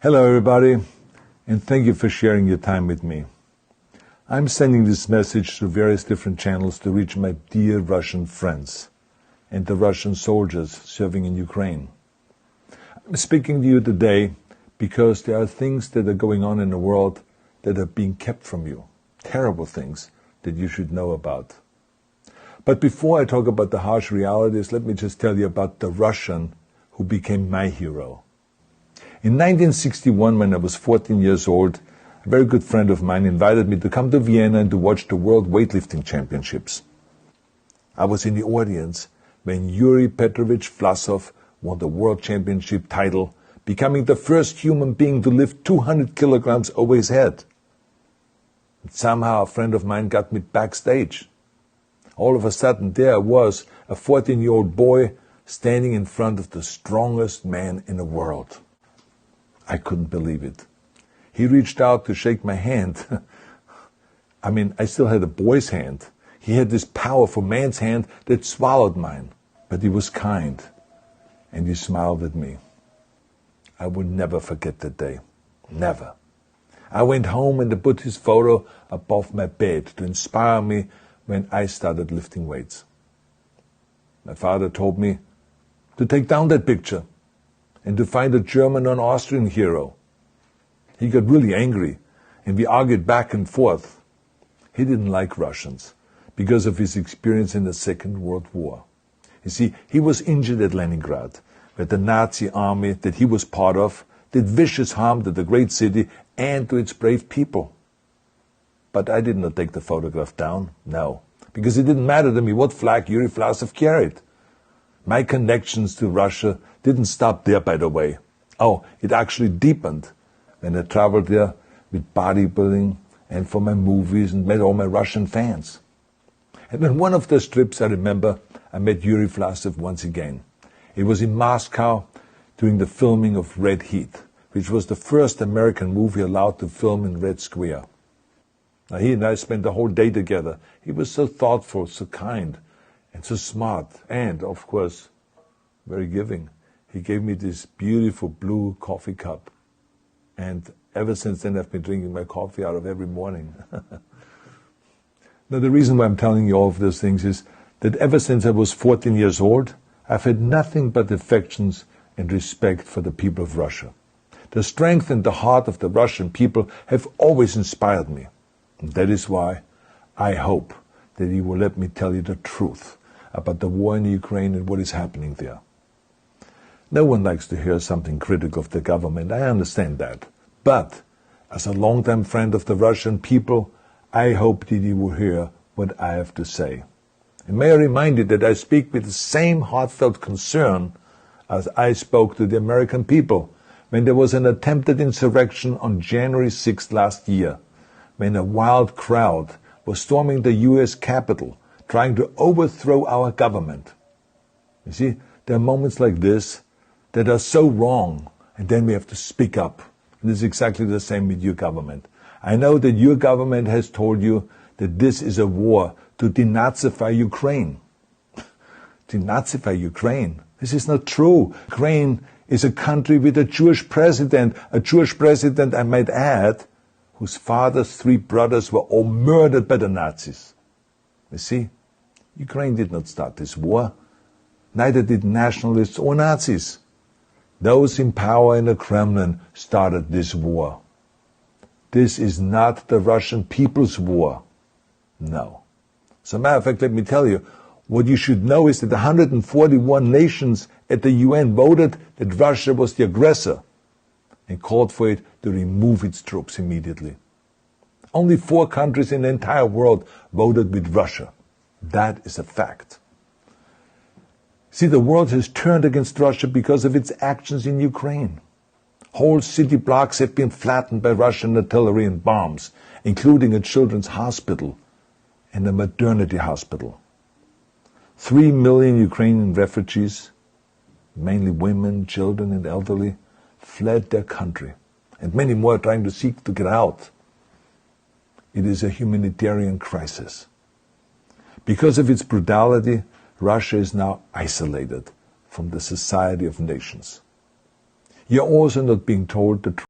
Hello everybody, and thank you for sharing your time with me. I'm sending this message through various different channels to reach my dear Russian friends and the Russian soldiers serving in Ukraine. I'm speaking to you today because there are things that are going on in the world that are being kept from you, terrible things that you should know about. But before I talk about the harsh realities, let me just tell you about the Russian who became my hero. In 1961, when I was 14 years old, a very good friend of mine invited me to come to Vienna and to watch the World Weightlifting Championships. I was in the audience when Yuri Petrovich Vlasov won the World Championship title, becoming the first human being to lift 200 kilograms over his head. And somehow a friend of mine got me backstage. All of a sudden, there I was, a 14-year-old boy, standing in front of the strongest man in the world. I couldn't believe it. He reached out to shake my hand. I still had a boy's hand. He had this powerful man's hand that swallowed mine. But he was kind, and he smiled at me. I will never forget that day. Never. I went home and put his photo above my bed to inspire me when I started lifting weights. My father told me to take down that picture and to find a German or an Austrian hero. He got really angry, and we argued back and forth. He didn't like Russians because of his experience in the Second World War. You see, he was injured at Leningrad, where the Nazi army that he was part of did vicious harm to the great city and to its brave people. But I did not take the photograph down, no, because it didn't matter to me what flag Yuri Vlasov carried. My connections to Russia didn't stop there, by the way. Oh, it actually deepened when I traveled there with bodybuilding and for my movies and met all my Russian fans. And on one of those trips, I remember, I met Yuri Vlasov once again. It was in Moscow during the filming of Red Heat, which was the first American movie allowed to film in Red Square. Now, he and I spent the whole day together. He was so thoughtful, so kind, and so smart, and, of course, very giving. He gave me this beautiful blue coffee cup. And ever since then, I've been drinking my coffee out of every morning. Now, the reason why I'm telling you all of those things is that ever since I was 14 years old, I've had nothing but affections and respect for the people of Russia. The strength and the heart of the Russian people have always inspired me. And that is why I hope that you will let me tell you the truth about the war in Ukraine and what is happening there. No one likes to hear something critical of the government, I understand that. But, as a longtime friend of the Russian people, I hope that you will hear what I have to say. And may I remind you that I speak with the same heartfelt concern as I spoke to the American people when there was an attempted insurrection on January 6th last year, when a wild crowd was storming the U.S. Capitol, trying to overthrow our government. You see, there are moments like this that are so wrong, and then we have to speak up. And this is exactly the same with your government. I know that your government has told you that this is a war to denazify Ukraine. Denazify Ukraine? This is not true. Ukraine is a country with a Jewish president, I might add, whose father's 3 brothers were all murdered by the Nazis. You see, Ukraine did not start this war. Neither did nationalists or Nazis. Those in power in the Kremlin started this war. This is not the Russian people's war. No. As a matter of fact, let me tell you, what you should know is that 141 nations at the UN voted that Russia was the aggressor and called for it to remove its troops immediately. Only 4 countries in the entire world voted with Russia. That is a fact. See, the world has turned against Russia because of its actions in Ukraine. Whole city blocks have been flattened by Russian artillery and bombs, including a children's hospital and a maternity hospital. 3 million Ukrainian refugees, mainly women, children, and elderly, fled their country, and many more are trying to seek to get out. It is a humanitarian crisis. Because of its brutality, Russia is now isolated from the society of nations. You're also not being told the